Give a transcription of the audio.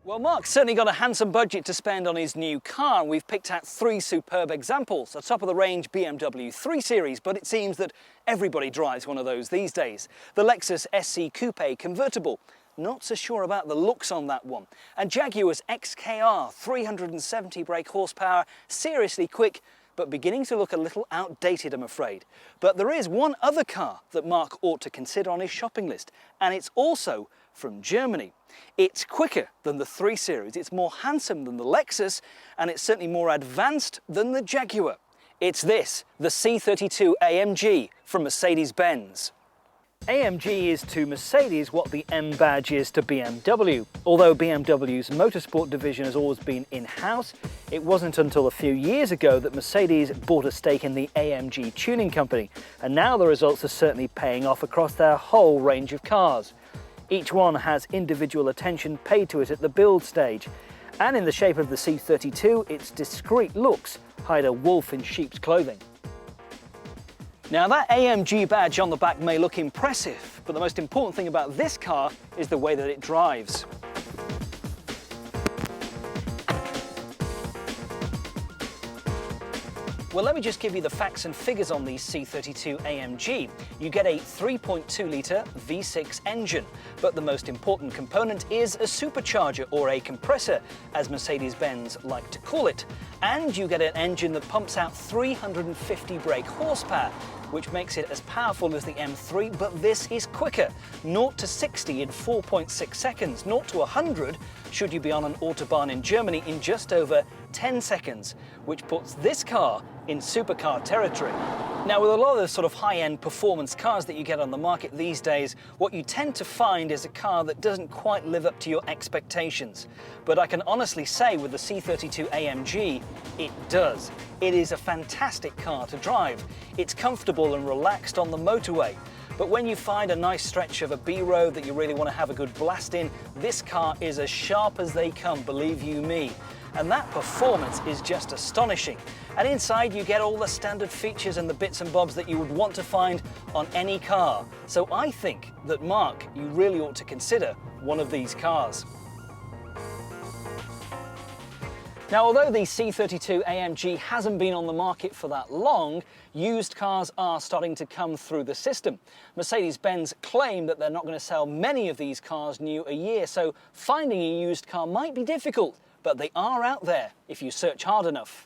Well, Mark's certainly got a handsome budget to spend on his new car, and we've picked out three superb examples. A top-of-the-range BMW 3 Series, but it seems that everybody drives one of those these days. The Lexus SC Coupe convertible. Not so sure about the looks on that one. And Jaguar's XKR, 370 brake horsepower, seriously quick, but beginning to look a little outdated, I'm afraid. But there is one other car that Mark ought to consider on his shopping list, and it's also from Germany. It's quicker than the 3 Series, it's more handsome than the Lexus, and it's certainly more advanced than the Jaguar. It's this, the C32 AMG from Mercedes-Benz. AMG is to Mercedes what the M badge is to BMW. Although BMW's motorsport division has always been in-house, it wasn't until a few years ago that Mercedes bought a stake in the Amg Tuning Company, and now the results are certainly paying off across their whole range of cars. Each one has individual attention paid to it at the build stage, and in the shape of the C32, its discreet looks hide a wolf in sheep's clothing. Now that AMG badge on the back may look impressive, but the most important thing about this car is the way that it drives. Well, let me just give you the facts and figures on the C32 AMG. You get a 3.2-litre V6 engine, but the most important component is a supercharger, or a compressor, as Mercedes-Benz like to call it. And you get an engine that pumps out 350 brake horsepower, which makes it as powerful as the M3, but this is quicker. 0 to 60 in 4.6 seconds, 0 to 100 should you be on an autobahn in Germany in just over 10 seconds, which puts this car in supercar territory. Now, with a lot of the sort of high-end performance cars that you get on the market these days, what you tend to find is a car that doesn't quite live up to your expectations. But I can honestly say with the C32 AMG, it does. It is a fantastic car to drive. It's comfortable and relaxed on the motorway. But when you find a nice stretch of a B road that you really want to have a good blast in, this car is as sharp as they come, believe you me. And that performance is just astonishing. And inside you get all the standard features and the bits and bobs that you would want to find on any car. So I think that, Mark, you really ought to consider one of these cars. Now, although the C32 AMG hasn't been on the market for that long, used cars are starting to come through the system. Mercedes-Benz claim that they're not going to sell many of these cars new a year, so finding a used car might be difficult, but they are out there if you search hard enough.